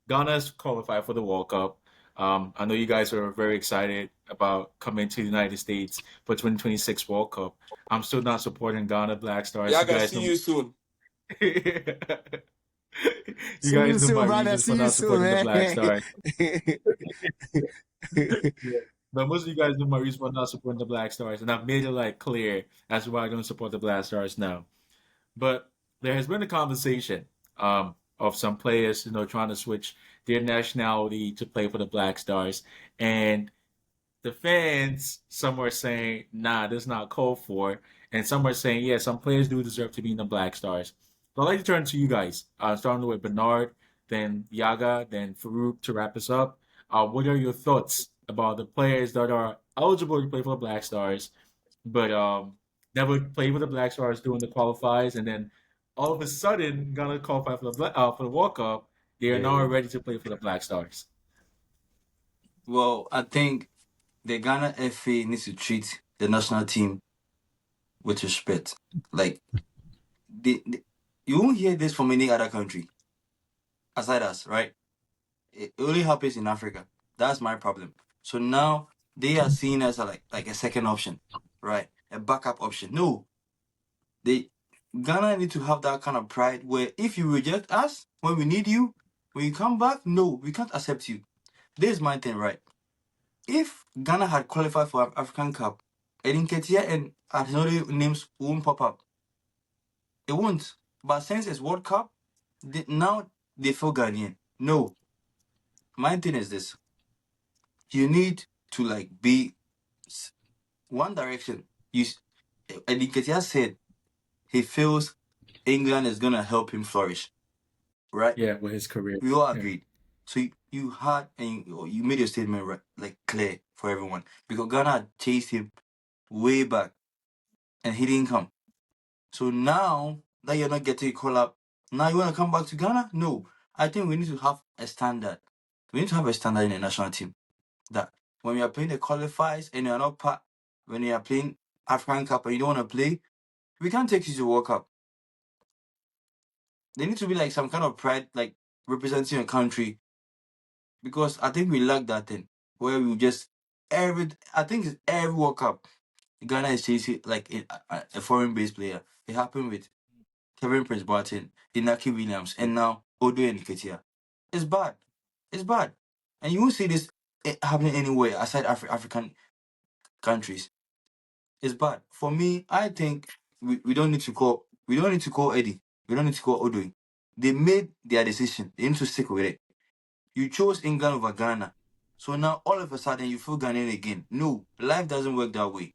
Ghana's qualified for the World Cup. I know you guys are very excited about coming to the United States for 2026 World Cup. I'm still not supporting Ghana Black Stars. You Yaga, guys see know you soon. you See you guys know my soon, brother. reasons for See you not soon, supporting the man. Black Stars. Yeah. But most of you guys know my reason for not supporting the Black Stars, and I've made it like clear as to why I don't support the Black Stars now. But there has been a conversation of some players, trying to switch their nationality to play for the Black Stars, and the fans, some are saying, "Nah, this is not called for," and some are saying, "Yeah, some players do deserve to be in the Black Stars." So I'd like to turn to you guys, starting with Bernard, then Yaga, then Farouk to wrap us up. What are your thoughts about the players that are eligible to play for the Black Stars, but never played with the Black Stars during the qualifiers, and then all of a sudden gonna qualify for the World Cup? They are now Yeah. ready to play for the Black Stars. Well, I think the Ghana FA needs to treat the national team with respect. Like, you won't hear this from any other country aside us, right? It only happens in Africa. That's my problem. So now they are seen as like a second option, right? A backup option. No, they Ghana need to have that kind of pride where if you reject us when we need you, when you come back, no, we can't accept you. This is my thing, right? If Ghana had qualified for African Cup, Edinketia and Atinori names won't pop up. It won't. But since it's World Cup, now they feel Ghanaian. No, my thing is this: you need to like be one direction. Edinketia said he feels England is gonna help him flourish, right? Yeah, with his career. We all Yeah. agreed. So you had and you made your statement right, like clear for everyone because Ghana had chased him way back and he didn't come. So now that you're not getting a call up, now you want to come back to Ghana? No. I think we need to have a standard. We need to have a standard in the national team that when we are playing the qualifiers and you're not part, when you are playing African Cup and you don't want to play, we can't take you to World Cup. There needs to be like some kind of pride, like representing a country, because I think we lack that thing where we just I think it's every World Cup Ghana is chasing like a foreign based player. It happened with Kevin Prince Boateng, Inaki Williams, and now Odo and Ketia. It's bad. It's bad. And you won't see this happening anywhere aside African countries. It's bad. For me, I think we don't need to call Eddie. We don't need to call Odo. They made their decision. They need to stick with it. You chose England over Ghana. So now all of a sudden you feel Ghanaian again. No, life doesn't work that way.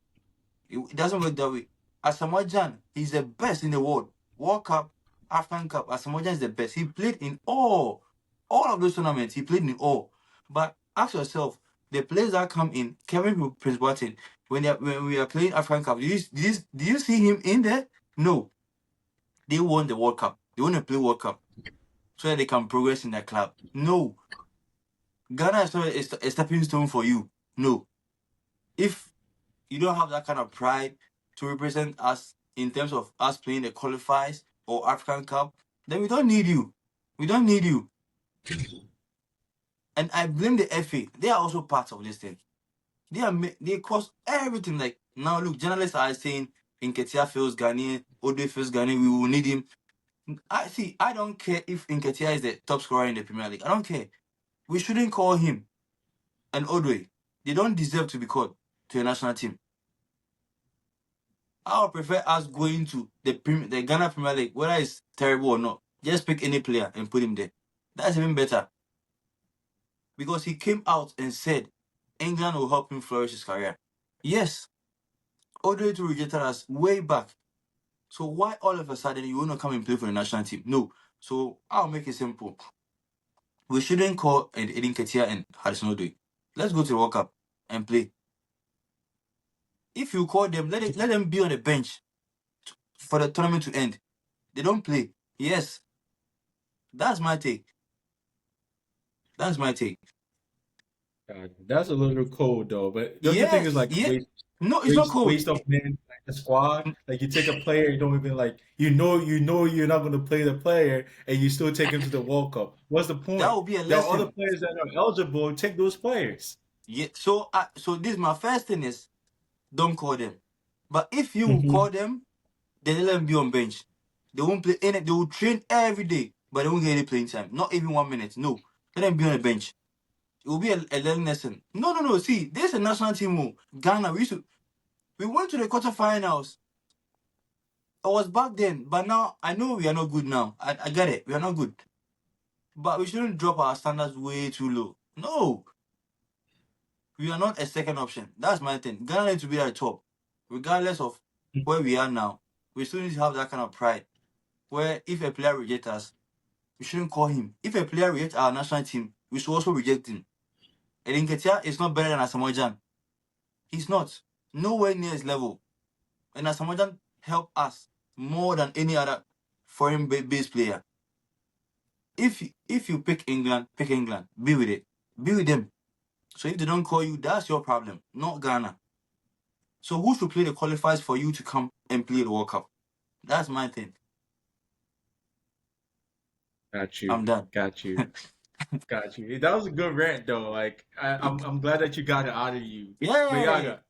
It doesn't work that way. Asamoah Gyan, he's the best in the world. World Cup, African Cup, Asamoah Gyan is the best. He played in all of those tournaments. He played in all. But ask yourself, the players that come in, Kevin Prince Boateng, when we are playing African Cup, do you see him in there? No, they won the World Cup. They want to play World Cup so that they can progress in their club. No, Ghana is not a stepping stone for you. No, if you don't have that kind of pride to represent us in terms of us playing the qualifiers or African Cup, then we don't need you. We don't need you. And I blame the FA. They are also part of this thing. They cause everything. Like now, look, journalists are saying Nketiah feels Ghanaian, Ode feels Ghanaian. We will need him. I see. I don't care if Nketiah is the top scorer in the Premier League. I don't care. We shouldn't call him an Odoi. They don't deserve to be called to a national team. I would prefer us going to the Ghana Premier League, whether it's terrible or not. Just pick any player and put him there. That's even better. Because he came out and said England will help him flourish his career. Yes, Odoi to rejected us way back. So why all of a sudden you want to come and play for the national team? No. So I'll make it simple. We shouldn't call Edin Ketia and Harrison Odoi. Let's go to the World Cup and play. If you call them, let them be on the bench for the tournament to end. They don't play. Yes, that's my take. That's my take. God, that's a little cold though. But don't you think it's Yes, like yeah. No, it's not cold. waste of men? the squad. Like you take a player, you don't even like you know you're not going to play the player, and you still take him to the World Cup. What's the That point? would be a There are other lesson. players that are eligible. Take those players. Yeah. So this my first thing is don't call them. But if you call Hmm. them, then let them be on bench. They won't play any. They will train every day, but they won't get any playing time. Not even 1 minute. No, let them be on the bench. It will be a learning lesson. No, no, no. See, there's a national team. Ghana. We went to the quarterfinals. I was back then, but now I know we are not good now. I get it. We are not good. But we shouldn't drop our standards way too low. No, we are not a second option. That's my thing. Ghana needs to be at the top. Regardless of where we are now, we still need to have that kind of pride. Where if a player rejects us, we shouldn't call him. If a player rejects our national team, we should also reject him. And Nketiah is not better than Asamoah. He's not. Nowhere near his level. And Asamoah helped us more than any other foreign based player. If you pick England, pick England. Be with it. Be with them. So if they don't call you, that's your problem, not Ghana. So who should play the qualifiers for you to come and play the World Cup? That's my thing. Got you. I'm done. Got you. Got you. That was a good rant though. Like I'm glad that you got it out of you. But Yeah, Yaga,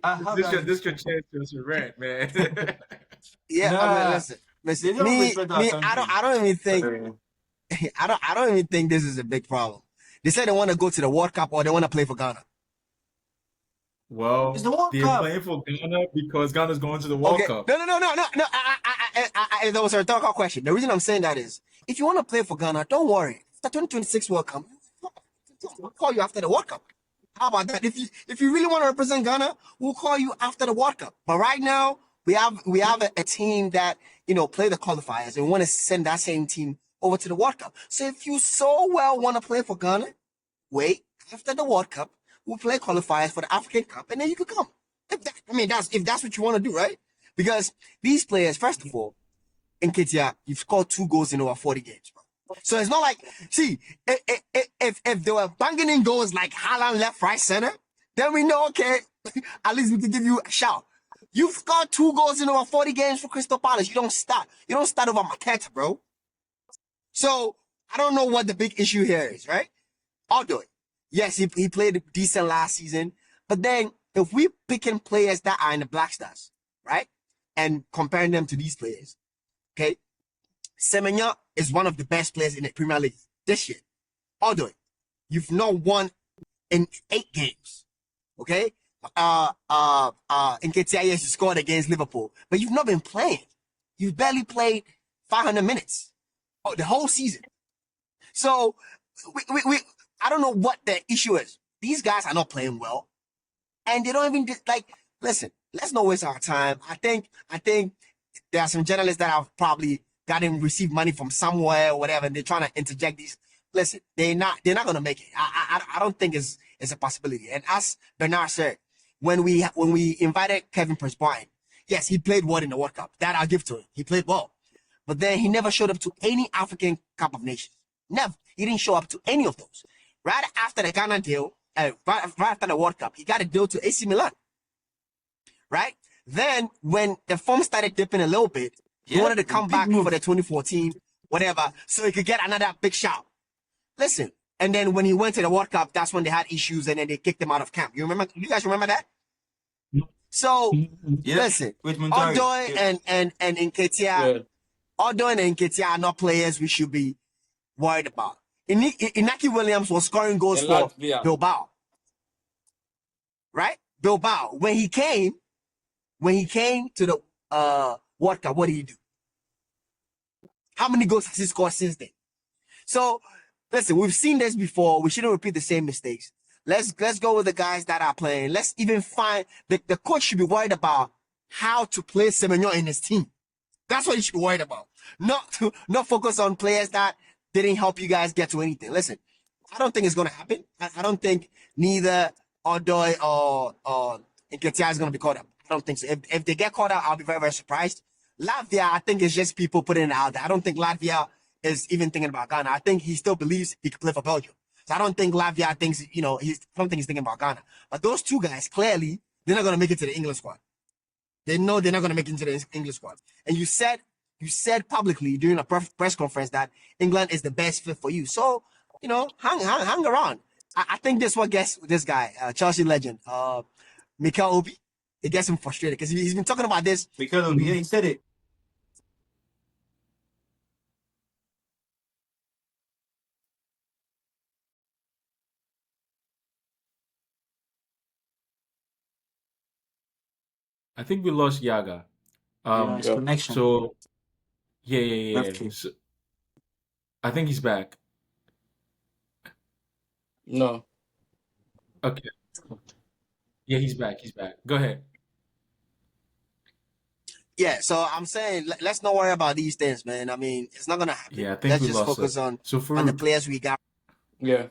I have that. this could change to a rant, man. Yeah, I mean, Nah, listen. they don't respect our country. I don't even think, Sorry. I don't even think this is a big problem. They say they want to go to the World Cup or they want to play for Ghana. It's the Well, World they're Cup. playing for Ghana because Ghana's going to the World Okay, Cup. no. That was a rhetorical question. The reason I'm saying that is, if you want to play for Ghana, don't worry. It's the 2026 World Cup. We'll call you after the World Cup. How about that? If you really want to represent Ghana, we'll call you after the World Cup. But right now, we have a team that play the qualifiers and want to send that same team over to the World Cup. So if you so well want to play for Ghana, wait after the World Cup. We'll play qualifiers for the African Cup, and then you can come. If that's what you want to do, right? Because these players, first of all, in Ketia, you've scored 2 goals in over 40 games, bro. So it's not like, see, if they were banging in goals like Haaland left, right, center, then we know, okay, at least we can give you a shout. You've scored 2 goals in over 40 games for Crystal Palace. You don't start. You don't start over Mateta, bro. So I don't know what the big issue here is, right? I'll do it. Yes, he played decent last season, but then if we picking players that are in the Black Stars, right, and comparing them to these players, okay, Semenya is one of the best players in the Premier League this year. I'll do it. You've not won in 8 games, okay? Nketiah, yes, you scored against Liverpool, but you've not been playing. You've barely played 500 minutes the whole season. So I don't know what the issue is. These guys are not playing well, and they don't even like. Listen, let's not waste our time. I think there are some journalists that have probably gotten received money from somewhere or whatever, and they're trying to interject these. Listen, they're not gonna make it. I don't think it's a possibility. And as Bernard said, when we invited Kevin Prince Bowen, yes, he played well in the World Cup. That I'll give to him. He played well. But then he never showed up to any African Cup of Nations. Never. He didn't show up to any of those. Right after the Ghana deal, right after the World Cup, he got a deal to AC Milan. Right? Then when the form started dipping a little bit, he Yeah, wanted to come big back for move. the 2014, whatever, so he could get another big shout. Listen, and then when he went to the World Cup, that's when they had issues and then they kicked him out of camp. You guys remember that? So Yep, listen, with Montari. Odoi Yep. and Nketiah, Yeah. Odoi and Nketiah are not players we should be worried about. Inaki Williams was scoring goals In for Latvia. Bilbao, right? Bilbao. When he came to the World Cup, what did he do? How many goals has he scored since then? So listen, we've seen this before. We shouldn't repeat the same mistakes. Let's go with the guys that are playing. Let's even find the coach should be worried about how to play Semenyo in his team. That's what you should be worried about. Not focus on players that didn't help you guys get to anything. Listen, I don't think it's gonna happen. I don't think neither Odoi or Nketiah is gonna be caught up. I don't think so. If they get caught up, I'll be very, very surprised. Latvia, I think it's just people putting it out there. I don't think Latvia is even thinking about Ghana. I think he still believes he could play for Belgium. So I don't think Latvia thinks, I don't think he's thinking about Ghana. But those two guys, clearly, they're not gonna make it to the England squad. They know they're not going to make it into the English squad. And you said publicly during a press conference that England is the best fit for you. So, hang around. I think this what gets this guy, Chelsea legend, Mikel Obi. It gets him frustrated because he's been talking about this. Because yeah, he said it. I think we lost Yaga. Yeah, it's Yeah. connection. So yeah. Okay. So, I think he's back. No. Okay. Yeah, he's back. He's back. Go ahead. Yeah, so I'm saying let's not worry about these things, man. I mean, it's not gonna happen. Yeah, I think Let's we just lost focus us. So on the Farouk, players we got. Yeah.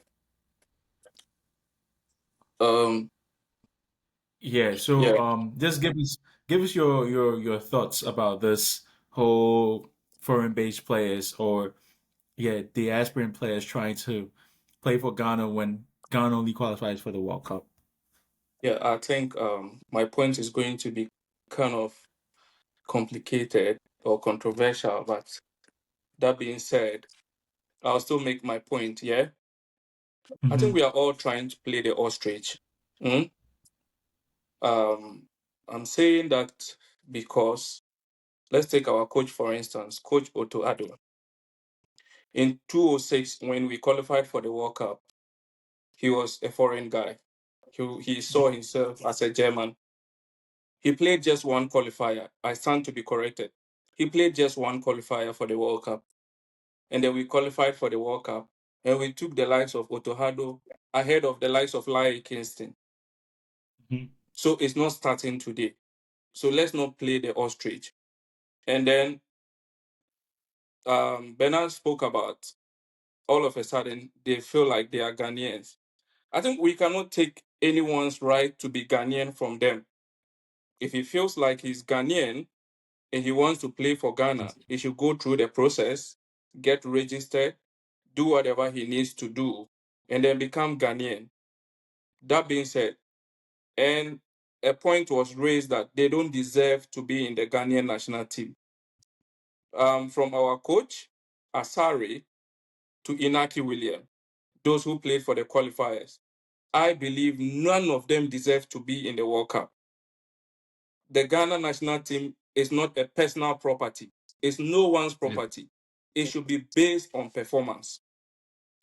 Um. yeah. So Yeah. just give us your thoughts about this whole foreign-based players or yeah, the aspiring players trying to play for Ghana when Ghana only qualifies for the World Cup. Yeah. I think my point is going to be kind of complicated or controversial, but that being said, I'll still make my point. Yeah. I think we are all trying to play the ostrich. Mm? I'm saying that because let's take our coach for instance, Coach Otto Addo. In 2006, when we qualified for the World Cup, he was a foreign guy. He saw himself as a German. He played just one qualifier. I stand to be corrected. He played just one qualifier for the World Cup. And then we qualified for the World Cup. And we took the likes of Otto Addo ahead of the likes of Larry Kingston. Mhm. So it's not starting today. So let's not play the ostrich. And then Bernard spoke about all of a sudden they feel like they are Ghanaians. I think we cannot take anyone's right to be Ghanaian from them. If he feels like he's Ghanaian and he wants to play for Ghana, he should go through the process, get registered, do whatever he needs to do, and then become Ghanaian. That being said, and a point was raised that they don't deserve to be in the Ghanaian national team. From our coach, Asari, to Inaki William, those who played for the qualifiers, I believe none of them deserve to be in the World Cup. The Ghana national team is not a personal property. It's no one's property. It should be based on performance.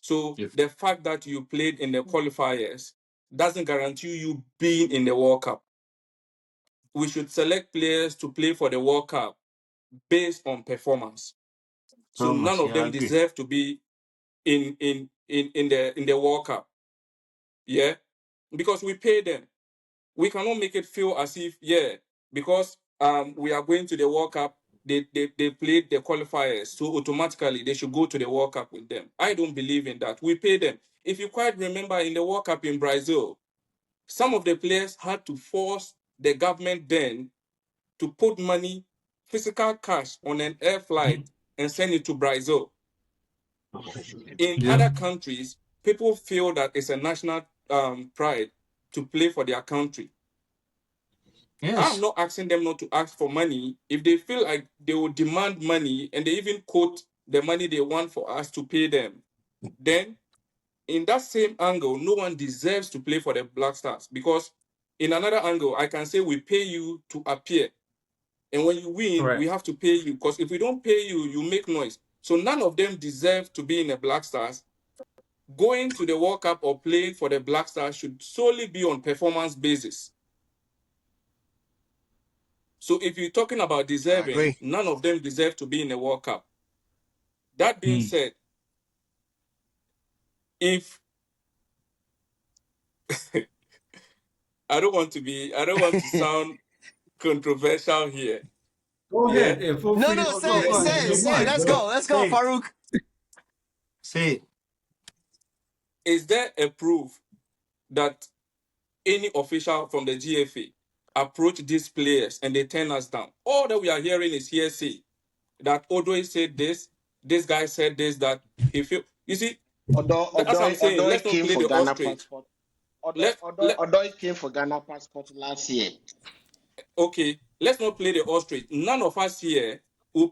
So the fact that you played in the qualifiers doesn't guarantee you being in the World Cup. We should select players to play for the World Cup based on performance. So none Thomas, of yeah, I them agree. deserve to be in the World Cup. Yeah, because we pay them. We cannot make it feel as if because we are going to the World Cup. They played the qualifiers, so automatically they should go to the World Cup with them. I don't believe in that. We pay them. If you quite remember in the World Cup in Brazil, some of the players had to force the government then to put money, physical cash on an air flight and send it to Brazil. In Yeah. other countries, people feel that it's a national pride to play for their country. I'm Yes. not asking them not to ask for money. If they feel like they will demand money and they even quote the money they want for us to pay them, then in that same angle, no one deserves to play for the Black Stars because in another angle, I can say we pay you to appear. And when you win, we Correct. have to pay you because if we don't pay you, you make noise. So none of them deserve to be in the Black Stars. Going to the World Cup or playing for the Black Stars should solely be on performance basis. So if you're talking about I deserving, agree. none of them deserve to be in the World Cup. That being Mm. said, if I don't want to sound controversial here. Go Yeah. ahead. Yeah, feel No, free no, to Go, go, speak. say go it, It's ahead. say in it, your Say say it. it. mind. Let's Go ahead. go, let's go, Say it. Farouk. Say it. Is there a proof that any official from the GFA approach these players and they turn us down? All that we are hearing is hearsay. That Odoi said this guy said this, that he feel. You see, that's what I'm saying. Odoi Let's not came play for the Ghana ostrich. passport. Let Odoi came for Ghana passport last year. okay. let's not play the ostrich. None of us here will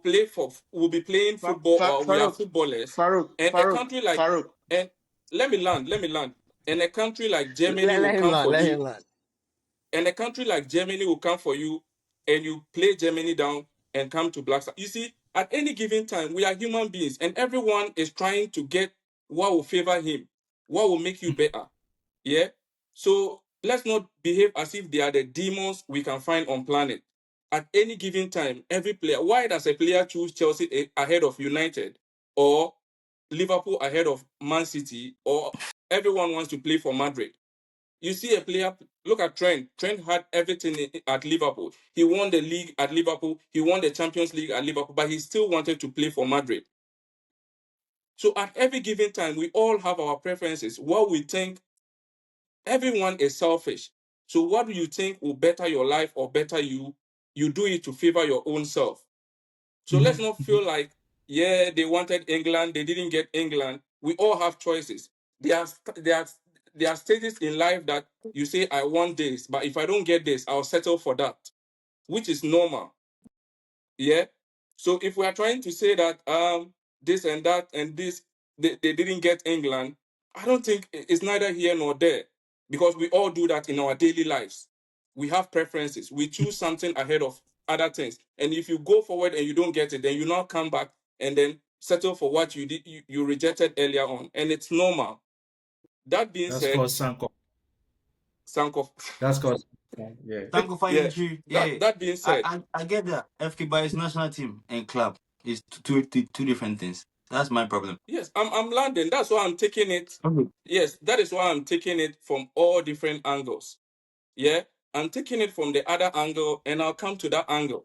be playing football, or we are Farouk, footballers. Farouk, And a Farouk, country like Farouk. and let me land. And a country like Germany will Let him come learn. for Let you, him learn. and a country like Germany will come for you, and you play Germany down and come to Black Stars. You see, at any given time, we are human beings, and everyone is trying to get what will favor him, what will make you better. Yeah. So let's not behave as if they are the demons we can find on planet. At any given time, every player. Why does a player choose Chelsea ahead of United, or Liverpool ahead of Man City, or everyone wants to play for Madrid? You see a player, look at Trent. Trent had everything at Liverpool. He won the league at Liverpool. He won the Champions League at Liverpool, but he still wanted to play for Madrid. So at every given time, we all have our preferences. What we think, everyone is selfish. So what do you think will better your life or better you? You do it to favor your own self. So let's not feel like, yeah, they wanted England, they didn't get England. We all have choices. There are there are stages in life that you say, I want this, but if I don't get this, I'll settle for that, which is normal. Yeah. So if we are trying to say that this and that and this, they didn't get England, I don't think it's neither here nor there, because we all do that in our daily lives. We have preferences. We choose something ahead of other things. And if you go forward and you don't get it, then you now come back and then settle for what you did you rejected earlier on. And it's normal. That being That's said, called Sanko. Sankoff. That's called yeah. Sankofa Yeah. injury. That Yeah, that being said, I get that. FK by his national team and club is two different things. That's my problem. yes, I'm landing. That's why I'm taking it. Okay. Yes, that is why I'm taking it from all different angles. Yeah, I'm taking it from the other angle, and I'll come to that angle.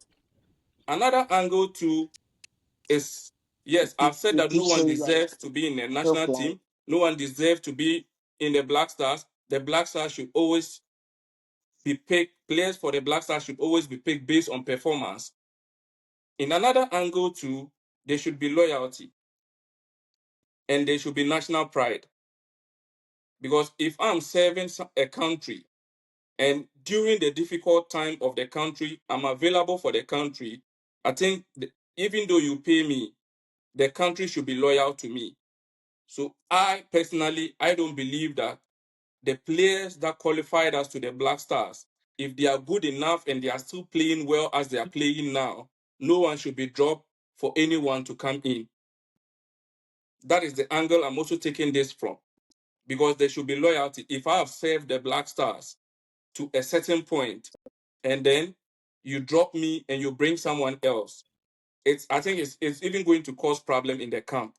Another angle too is, yes, It, I've said it that no keeps one saying like deserves to be in the self national line. team. No one deserves to be in the Black Stars. The Black Stars should always be picked. Players for the Black Stars should always be picked based on performance. In another angle too, there should be loyalty and there should be national pride. Because if I'm serving a country, and during the difficult time of the country, I'm available for the country, I think even though you pay me, the country should be loyal to me. So I personally, I don't believe that the players that qualified us to the Black Stars, if they are good enough and they are still playing well as they are playing now, no one should be dropped for anyone to come in. That is the angle I'm also taking this from, because there should be loyalty. If I have served the Black Stars to a certain point, and then you drop me and you bring someone else, I think it's even going to cause problem in the camp.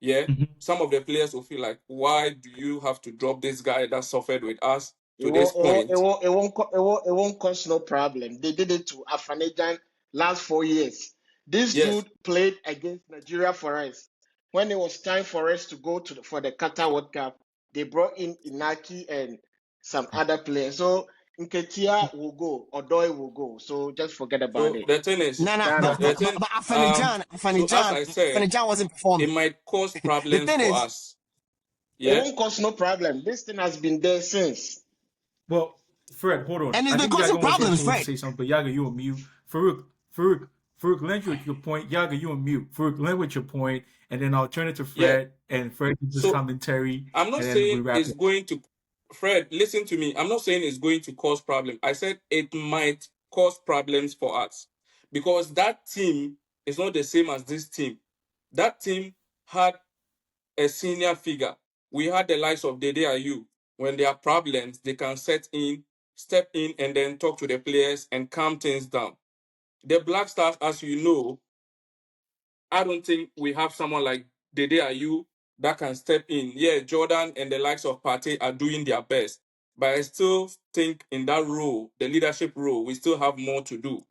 Yeah. Some of the players will feel like, why do you have to drop this guy that suffered with us It to this won't, it won't, it point? won't, it won't, it won't cause no problem. They did it to Afanijan last 4 years. This Yes. dude played against Nigeria for us. When it was time for us to go to for the Qatar World Cup, they brought in Inaki and some other players. So Nketia will go, Odoi will go. So just forget about So it. the thing is, No, no, That but is the but it. but, thing, but Afanijan, so as I said, Afanijan wasn't it performing. might cause The problems thing for is, us. It Yeah. won't cause no problem. This thing has been there since. Well, Fred, hold on. and it's I been think Yaga causing wants problems, to Fred. say something, but Yaga, you on mute. Farouk, land you at your point. Yaga, you on mute. Farouk, land with your point, and then I'll turn it to Yeah. Fred, and Fred can just So commentary, I'm not and then we saying wrap it's it. going to, Fred, listen to me. I'm not saying it's going to cause problem. I said it might cause problems for us, because that team is not the same as this team. That team had a senior figure. We had the likes of Dede Ayew. When there are problems, they can step in, and then talk to the players and calm things down. The Black Stars, as you know, I don't think we have someone like Dede Ayew that can step in. Yeah, Jordan and the likes of Partey are doing their best, but I still think in that role, the leadership role, we still have more to do.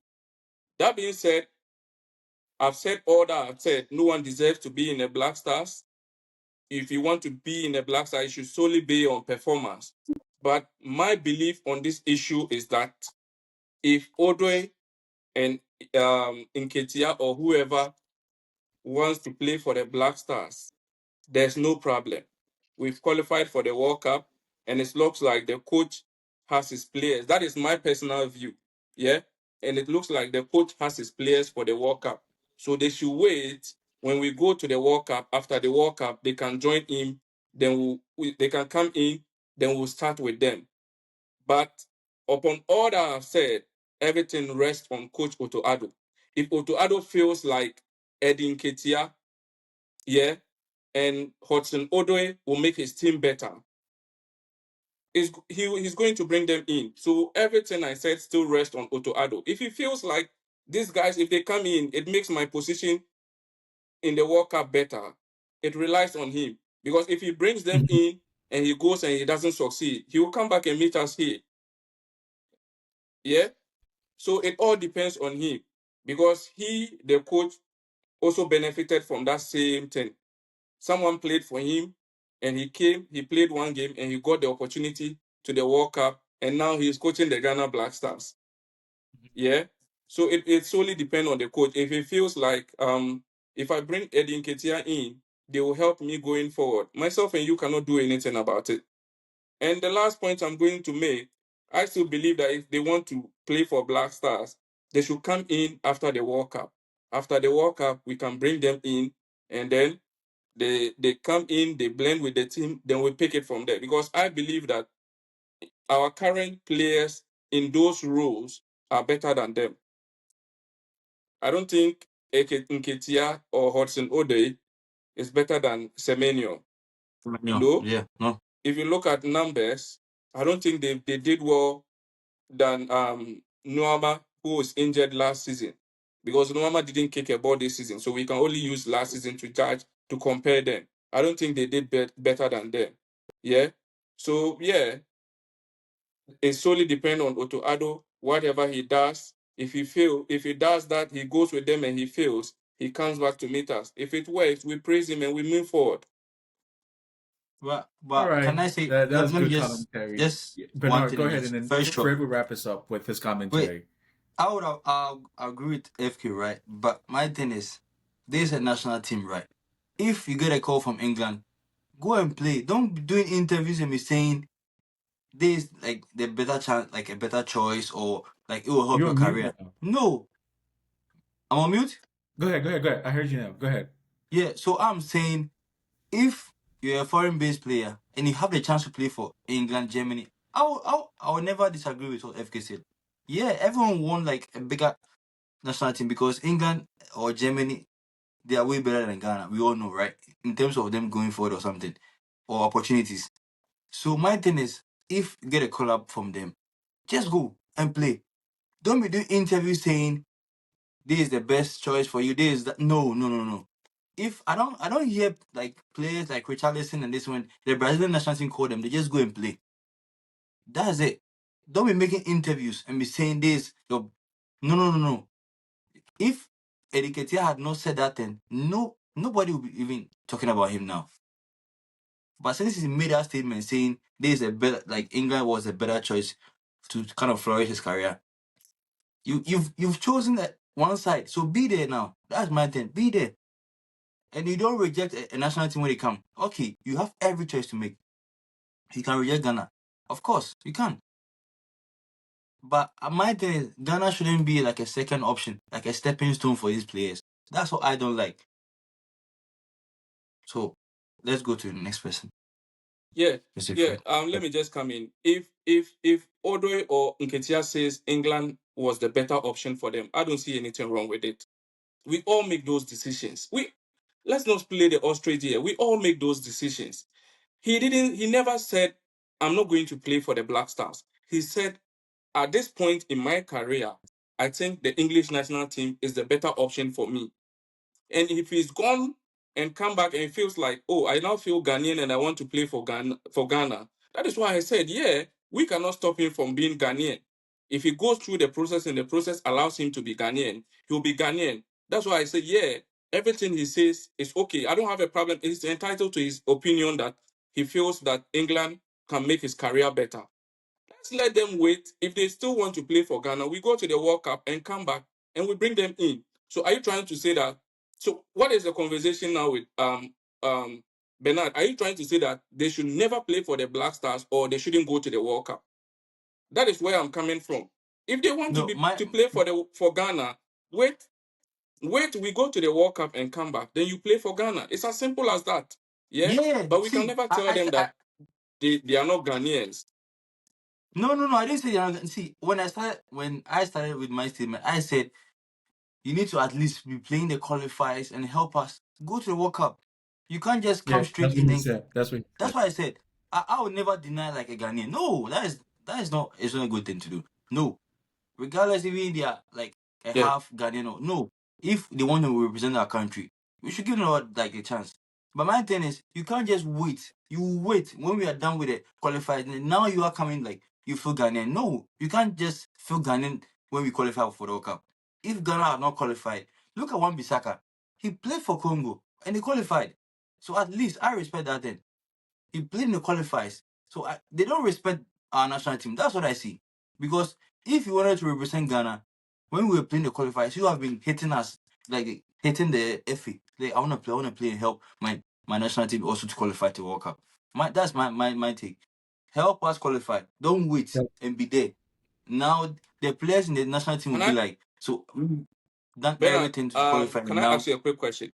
That being said, I've said all that I've said. No one deserves to be in the Black Stars. If you want to be in the Black Stars, it should solely be on performance. But my belief on this issue is that if Odoi and Nketiah or whoever wants to play for the Black Stars, there's no problem. We've qualified for the World Cup, and it looks like the coach has his players. That is my personal view. Yeah. and it looks like the coach has his players for the World Cup. So they should wait. When we go to the World Cup, after the World Cup, they can join him. Then they can come in. Then we'll start with them. But upon all that I've said, everything rests on Coach Otto Addo. If Otto Addo feels like Eddie Nketiah, yeah, and Hudson Odoi will make his team better, he's going to bring them in. So everything I said still rests on Otto Addo. If he feels like these guys, if they come in, it makes my position in the World Cup better, it relies on him. Because if he brings them Mhm. in and he goes and he doesn't succeed, he will come back and meet us here. Yeah? So it all depends on him. Because he, the coach, also benefited from that same thing. Someone played for him and he came, he played one game and he got the opportunity to the World Cup, and now he's coaching the Ghana Black Stars. Yeah. So it solely depends on the coach. If he feels like if I bring Eddie Nketiah in, they will help me going forward. Myself and you cannot do anything about it. And the last point I'm going to make, I still believe that if they want to play for Black Stars, they should come in after the World Cup. After the World Cup, we can bring them in, and then they come in, they blend with the team, then we pick it from there. Because I believe that our current players in those roles are better than them. I don't think Nketiah or Hudson Odoi is better than Semenyo. No, No. yeah, no. If you look at numbers, I don't think they did well than Nuama, who was injured last season. Because Nuama didn't kick a ball this season. So we can only use last season to judge, to compare them. I don't think they did better than them. Yeah. So yeah, it solely depends on Otto Addo, whatever he does. If he does that, he goes with them and he fails, he comes back to meet us. If it works, we praise him and we move forward. All But right, can I say, that let was me good just commentary. Yeah, one Bernard, thing go in ahead, this and then very short. Fred will wrap us up with his Wait, commentary. I'll agree with FQ, right? But my thing is, this is a national team, right? If you get a call from England, go and play. Don't be doing interviews and be saying this like the better chance, like a better choice, or like it will help You're your on mute career. now. No, I'm on mute. Go ahead. I heard you now. Go ahead. Yeah, so I'm saying if you're a foreign-based player and you have the chance to play for England, Germany, I will never disagree with what FK said. Yeah, everyone want like a bigger national team because England or Germany, they are way better than Ghana. We all know, right? In terms of them going forward or something, or opportunities. So my thing is, if you get a call up from them, just go and play. Don't be doing interviews saying this is the best choice for you. This is that. No, no, no, no. If I don't hear like players like Richarlison and this one, the Brazilian national team call them, they just go and play. That's it. Don't be making interviews and be saying this. No, no, no, no. If Eddie Nketiah had not said that, then nobody would be even talking about him now. But since he made that statement saying this is a better, like England was a better choice to kind of flourish his career, you've chosen that one side. So be there now. That's my thing. Be there. And you don't reject a national team when they come. Okay, you have every choice to make. You can reject Ghana. Of course, you can. But my thing is, Ghana shouldn't be like a second option, like a stepping stone for these players. That's what I don't like. So let's go to the next person. Yeah, Mr. yeah. Fred. Let me just come in. If Odoi or Nketiah says England was the better option for them, I don't see anything wrong with it. We all make those decisions. Let's not play the ostrich here. We all make those decisions. He never said, I'm not going to play for the Black Stars. He said, at this point in my career, I think the English national team is the better option for me. And if he's gone and come back and he feels like, oh, I now feel Ghanaian and I want to play for Ghana. That is why I said, yeah, we cannot stop him from being Ghanaian. If he goes through the process and the process allows him to be Ghanaian, he'll be Ghanaian. That's why I said, yeah, everything he says is okay. I don't have a problem. He's entitled to his opinion that he feels that England can make his career better. Let's let them wait. If they still want to play for Ghana, we go to the World Cup and come back and we bring them in. So are you trying to say that? So what is the conversation now with Bernard? Are you trying to say that they should never play for the Black Stars or they shouldn't go to the World Cup? That is where I'm coming from. If they want No, to play for Ghana, wait, we go to the World Cup and come back. Then you play for Ghana. It's as simple as that. Yeah. yeah. But we can See, never tell them I that they are not Ghanaians. no. I didn't say you're not. See, when I started with my statement, I said you need to at least be playing the qualifiers and help us go to the World Cup. You can't just Yeah, come straight that's what in he and said. That's what he that's said. why I said I would never deny like a Ghanaian. No, that is not it's not a good thing to do. No, regardless if they are like a Yeah. half Ghanaian or no, if they want to represent our country, we should give them like a chance. But my thing is, you can't just wait. You wait when we are done with the qualified. Now you are coming like you feel Ghanaian. No, you can't just feel Ghanaian when we qualify for the World Cup. If Ghana are not qualified, look at Wan Bissaka. He played for Congo and he qualified. So at least I respect that. Then he played in the qualifiers. So they don't respect our national team. That's what I see. Because if you wanted to represent Ghana, when we were playing the qualifiers, you have been hitting us, like hitting the FA. Like, I want to play and help my national team also to qualify to World Cup. That's my take. Help us qualify. Don't wait Yeah. and be there. Now the players in the national team will Can be I, like, so we've done Bernard? everything to qualify. Can And I now, ask you a quick question?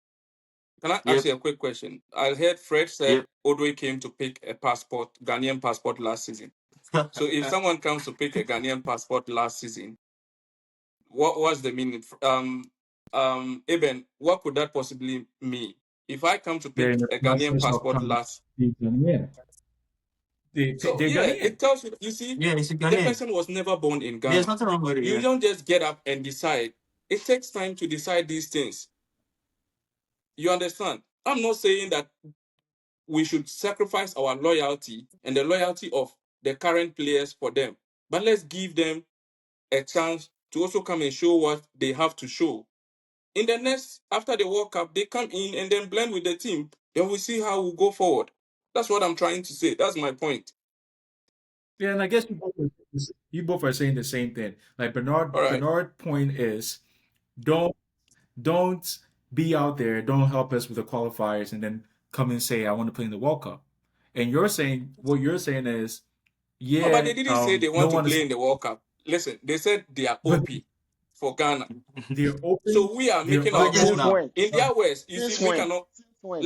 Can I ask yep, you a quick question? I heard Fred said yep. Odoi came to pick a passport, Ghanaian passport last season. So if someone comes to pick a Ghanaian passport last season, what was the meaning? Eben, what could that possibly mean? If I come to They're in pick the a Ghanaian process of passport trying to last, be Ghanaian. so They're yeah, Ghanaian. it tells you. You see, Yeah, it's a the Ghanaian. person was never born in There's Ghana. nothing wrong with it. You Yeah. don't just get up and decide. It takes time to decide these things. You understand? I'm not saying that we should sacrifice our loyalty and the loyalty of the current players for them, but let's give them a chance to also come and show what they have to show. In the next, after the World Cup, they come in and then blend with the team. Then we see how we go forward. That's what I'm trying to say. That's my point. Yeah, and I guess you both are saying the same thing. Like All right. Bernard point is don't don't be out there, don't help us with the qualifiers, and then come and say I want to play in the World Cup. And you're saying what you're saying is, No, but yeah, they didn't say they no want to one is, play in the World Cup. Listen, they said they are but OP for Ghana. they're open, So we are they're making Why our just own. Since now? when? In their words, you see, Since we when? cannot. Since when?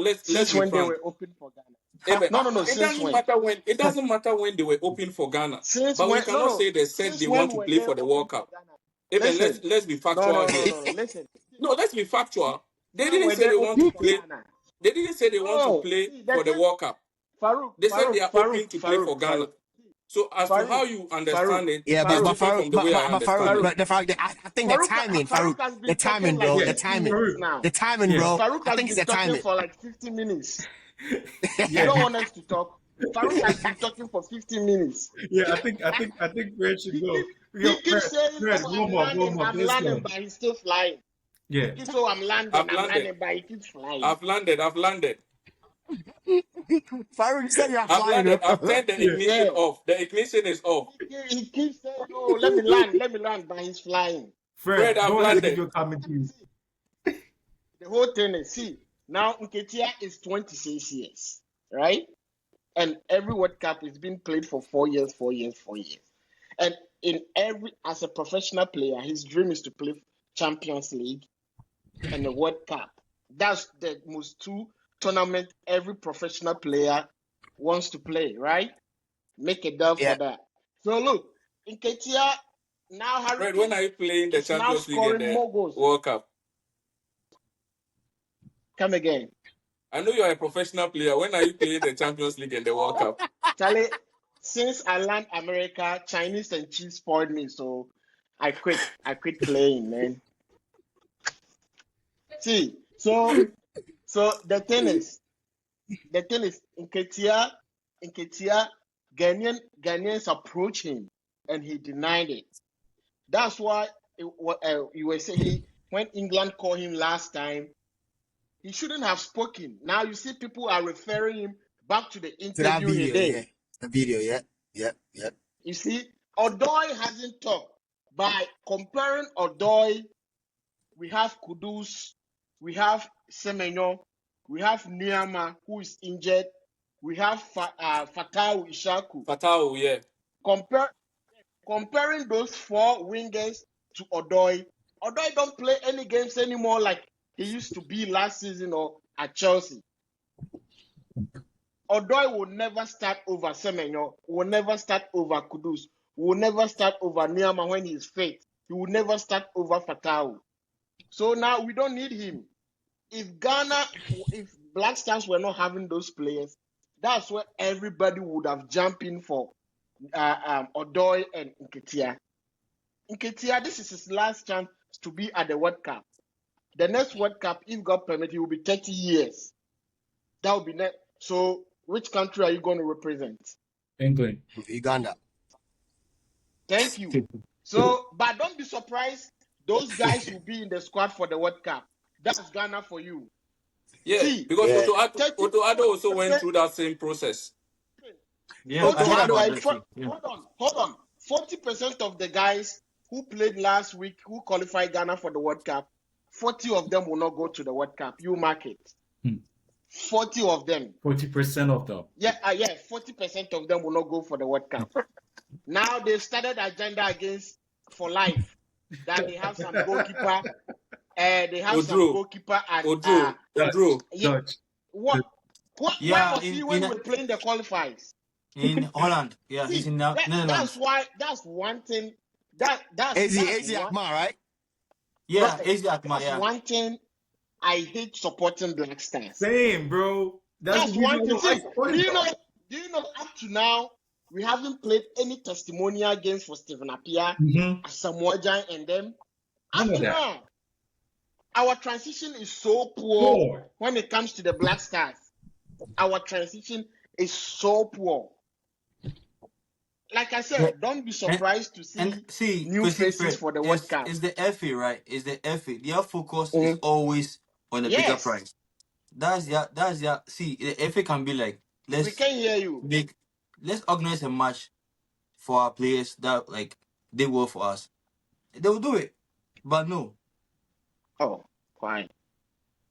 Let's Since be when they frank. were open for Ghana? Eben, No, no, no. it Since doesn't when? matter when. It doesn't matter when they were open for Ghana. Since But we when? No, cannot no. say they said Since they want when to were play they for the open World for Cup. Ghana? Eben, Listen. let's be No, factual no, no, here. no, no. Listen. No, let's be factual. They When didn't were say they they want open to for play. Ghana? They didn't say they want to No. play See, the for the thing, World Cup. Farouk, They said they Farouk, are Farouk, open to play Farouk, for Ghana. Farouk, So as to Farouk, how you Farouk, understand it, Yeah, is but Farouk, different Farouk, from the but way I but, but understand Farouk, it. Farouk. but I think the timing, Farouk Farouk, has the been talking timing, like bro, yeah, the 50 timing, minutes Farouk, now. the timing, yeah, bro. Farouk I has think it's been the talking timing. for like 50 minutes. You yeah, don't want us to talk. Farouk has been talking for 50 minutes. yeah. I think Fred should go. He Yo, keeps saying, Fred, "Oh, warm up. I'm Let's landing," go. but he's still flying. He Yeah, keeps, "Oh, I've I'm landed. landing," but he keeps flying. I've landed. I've landed. Farouk, you said you're I've flying, landed. bro. I've turned the yeah. ignition Yeah. off. The ignition is off. He keeps saying, "Oh, let me land," but he's flying. Fred, Fred, I've go ahead and give landed. your comment, please. See, the whole thing is, see, now Nketia is 26 years, right? And every World Cup is being played for 4 years, 4 years, 4 years. And as a professional player, his dream is to play Champions League and the World Cup. That's the most two tournament every professional player wants to play, right? Make a deal for Yeah, that. So look, in Ketia, now Harry Fred, when Kane are you playing the is now Champions League and scoring the more goals. World Cup? Come again. I know you are a professional player. When are you playing the Champions League and the World Cup? Charlie, since I learned America, Chinese and cheese spoiled me, so I quit. I quit playing, man. See, so the thing is, in Ketia, Ghanaians approached him, and he denied it. That's why you were saying when England called him last time, he shouldn't have spoken. Now you see people are referring him back to the to that interview he video, did. yeah, the video, yeah, yeah, yeah. You see, Odoi hasn't talked. By comparing Odoi, we have Kudus, we have Semenyo, we have Niama, who is injured, we have Fatau Ishaku. Fatao, yeah. Compare comparing those 4 wingers to Odoi. Odoi don't play any games anymore like he used to be last season or at Chelsea. Odoi will never start over Semenyo, will never start over Kudus, will never start over Niama when he is fit. He will never start over Fatau. So now we don't need him. If Black Stars were not having those players, that's where everybody would have jumped in for Odoi and Nketiah. Nketiah, this is his last chance to be at the World Cup. The next World Cup, if God permit, he will be 30 years. That will be next. So, which country are you going to represent? England. Uganda. Thank you. So, but don't be surprised. Those guys will be in the squad for the World Cup. That's Ghana for you. Yeah, See, because Yeah. Otto Addo also went through that same process. Yeah, I heard about that too. Yeah. Hold on. 40% of the guys who played last week, who qualified Ghana for the World Cup, 40 of them will not go to the World Cup. You mark it. 40 of them. 40% of them. Yeah, 40% of them will not go for the World Cup. Now they've started agenda against for life. That they have some goalkeeper. They have some Odro. goalkeeper and Odro. yeah. Dutch. What? Yeah, Where was he when we were playing the qualifiers? in Holland. Yeah, he's in the Netherlands. That's one thing. That's AZ one, Akma, right? Yeah, right, AZ Akma, that's yeah. one thing I hate supporting Black Stars. Same, bro. That's the one reason thing. why I See, support do you them. know? Do you know? Up to now, we haven't played any testimonial games for Stephen Appiah, Samoa Gyan, and them. Up None of to that. now, our transition is so poor Poor. when it comes to the Black Stars. Our transition is so poor. Like I said, Yeah. don't be surprised to see And see, new Chrissy faces Fred, for the World Cup. it's the FA, right? It's the FA. Their focus is always on the bigger Yes, prize. That's their see, the FA can be like, we can hear you. let's organize a match for our players that like they work for us. They will do it. But no. Oh, fine.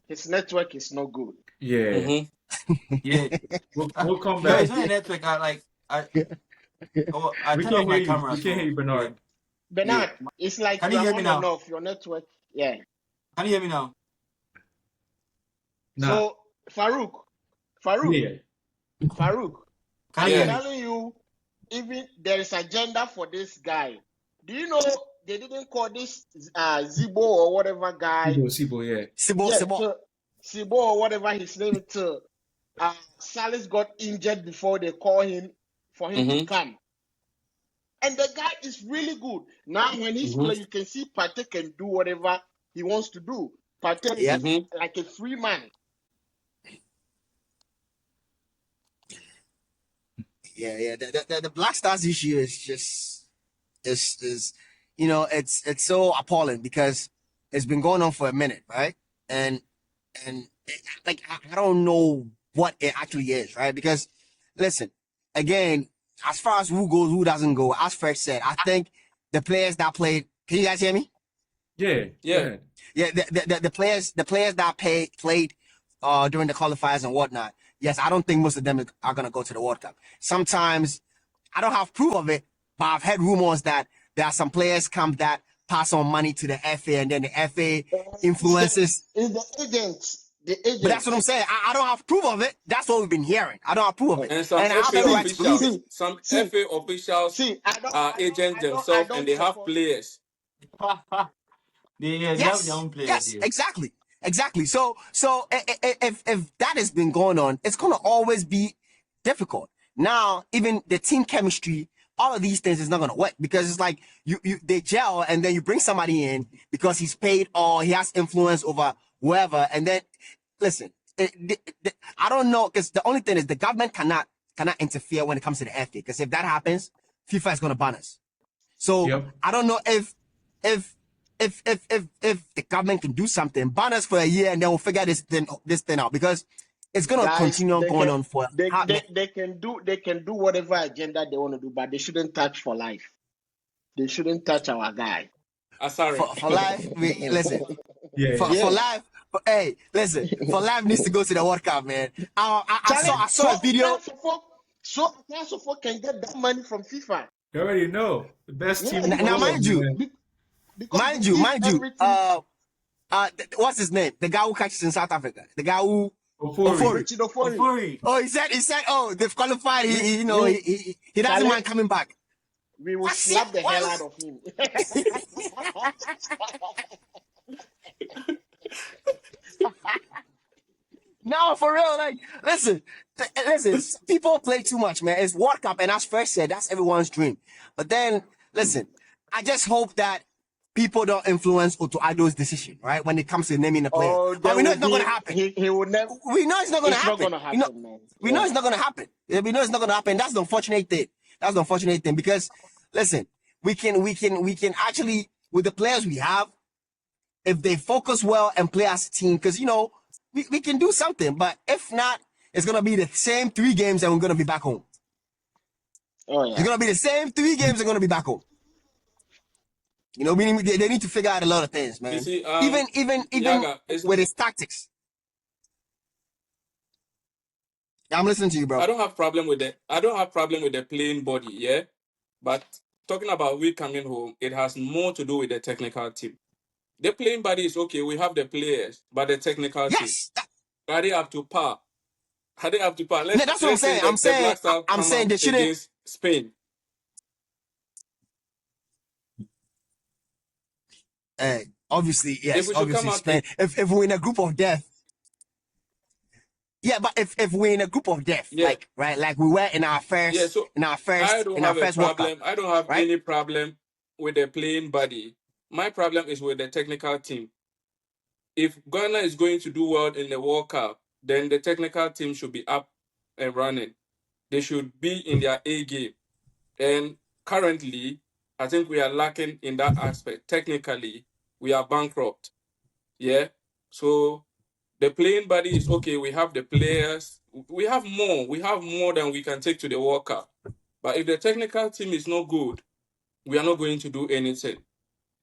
His network is no good. Yeah. Mm-hmm. Yeah. We'll come No, back. it's not a network. I We turn off can't my hear you. camera. We can't hear you, Bernard. Bernard, Yeah. it's like Can you you are hear me on now? and off your network. Yeah. Can you hear me now? Nah. So Farouk, Yeah. Can I'm you hear me? telling you, even there is agenda for this guy. Do you know they didn't call this Zibo or whatever guy? Sibo, yeah. Sibo. So Sibo or whatever his name is. Salis got injured before they call him for him to come. And the guy is really good. Now, when he's playing, you can see Partey can do whatever he wants to do. Partey is like a free man. Yeah. The Black Stars issue is just is it's so appalling because it's been going on for a minute, right? And like I don't know what it actually is, right? Because listen, again, as far as who goes, who doesn't go, as Fred said, I think the players that played. Can you guys hear me? Yeah. Yeah. Yeah, the players that played during the qualifiers and whatnot. Yes, I don't think most of them are gonna go to the World Cup. Sometimes I don't have proof of it, but I've heard rumors that there are some players come that pass on money to the FA and then the FA influences. It's the agents. But that's what I'm saying. I don't have proof of it. That's what we've been hearing. I don't have proof of it. And some I have FA every right to believe officials, it. some FA officials are agents themselves, and they have players. They have their own players. Yes, here. exactly. So if that has been going on, it's gonna always be difficult. Now, even the team chemistry, all of these things is not gonna work because it's like they gel and then you bring somebody in because he's paid or he has influence over whoever, and then listen, I don't know because the only thing is the government cannot interfere when it comes to the FA because if that happens, FIFA is gonna ban us. So I don't know if the government can do something, ban us for a year, and then we'll figure this thing out because it's gonna continue going on for. They can do whatever agenda they want to do, but they shouldn't touch for life. They shouldn't touch our guy. Sorry. For life, listen. Yeah. For life, hey, listen. For life needs to go to the World Cup, man. I saw a video. So can get that money from FIFA. You already know. The best team Yeah, in the Now, because world, man. because they give mind you, everything. what's his name? The guy who catches in South Africa. The guy who Ofori. Ofori. Richie Ofori. Ofuri. Oh, he said, oh, they've qualified. We He you know, we he doesn't Charlie, mind coming back. we will I see. slap the hell out of him. No, for real. Like, listen. People play too much, man. It's World Cup, and as first said, that's everyone's dream. But then, listen, I just hope that people don't influence Otto Addo's decision, right? When it comes to naming the players. Oh, But there we know will it's not going to be happen. he will never. We know it's not going to It's not happen. gonna happen, man. We know Yeah. it's not going to happen. We know it's not going to happen. That's the unfortunate thing. That's the unfortunate thing because, listen, we can actually, with the players we have, if they focus well and play as a team, because, we can do something. But if not, it's going to be the same 3 games and we're going to be back home. Oh It's yeah. going to be the same 3 games and going to be back home. They need to figure out a lot of things, You man. see, Even Yaga, it's, with his tactics. I'm listening to you, bro. I don't have problem with the playing body, yeah. But talking about we coming home, it has more to do with the technical team. The playing body is okay. We have the players, but the technical team, Yes, are they up to par? Are they up to par? Let's that's what I'm let's say saying. that the Black Stars I'm come saying out they shouldn't. against Spain. Obviously, If yes, we should come obviously out, Spain. If we're in a group of death, yeah, but if we're in a group of death, yeah, like we were in our yeah. first So I don't have a World Cup, problem. I don't have right? any problem with the playing body. My problem is with the technical team. If Ghana is going to do well in the World Cup, then the technical team should be up and running. They should be in their A game. And currently, I think we are lacking in that aspect. Technically, we are bankrupt. Yeah. So the playing body is okay. We have the players. We have more. We have more than we can take to the World Cup. But if the technical team is not good, we are not going to do anything.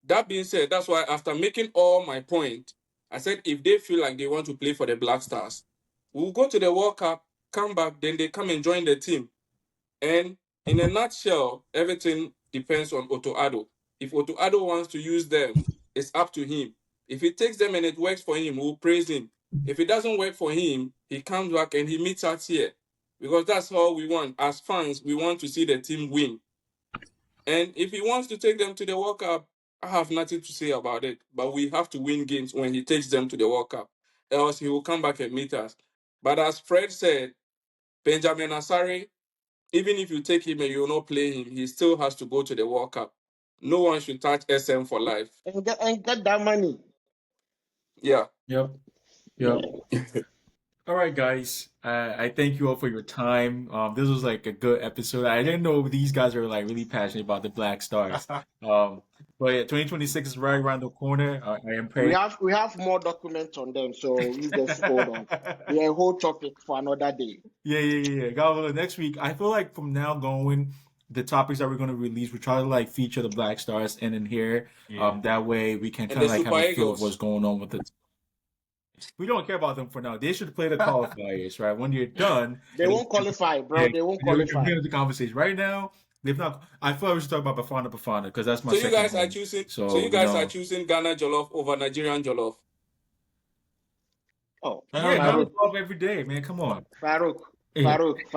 That being said, that's why after making all my point, I said if they feel like they want to play for the Black Stars, we'll go to the World Cup, come back, then they come and join the team. And in a nutshell, everything depends on Otto Addo. If Otto Addo wants to use them, it's up to him. If he takes them and it works for him, we'll praise him. If it doesn't work for him, he comes back and he meets us here. Because that's all we want. As fans, we want to see the team win. And if he wants to take them to the World Cup, I have nothing to say about it. But we have to win games when he takes them to the World Cup. Else he will come back and meet us. But as Fred said, Benjamin Asare, even if you take him and you will not play him, he still has to go to the World Cup. No one should touch SM for life. And get that money. Yeah. Yep. Yep. All right, guys. I thank you all for your time. This was like a good episode. I didn't know these guys are like really passionate about the Black Stars. But yeah, 2026 is right around the corner. I am praying. We have more documents on them, so you just hold on. Yeah, a whole topic for another day. Yeah. Galvin, next week, I feel like from now going, the topics that we're going to release, we try to like feature the Black Stars in here. Yeah. That way we can And kind of the like have Super a feel of Eagles. what's going on with it. We don't care about them for now. They should play the qualifiers, right? When you're done, They won't qualify, bro. They won't we can qualify. get into the conversation. Right now, they've not. I feel like we should talk about Bafana because that's my So you second guys are home. choosing So you guys are choosing Ghana Jollof over Nigerian Jollof. Oh, yeah, No, Ghana Farouk, love every day, man. Come on. Farouk, Yeah, Farouk.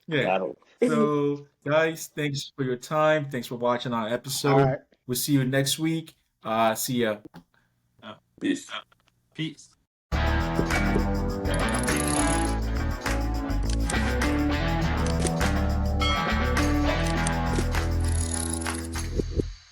yeah. So, guys, thanks for your time. Thanks for watching our All episode. right. We'll see you next week. See ya. Peace. peace.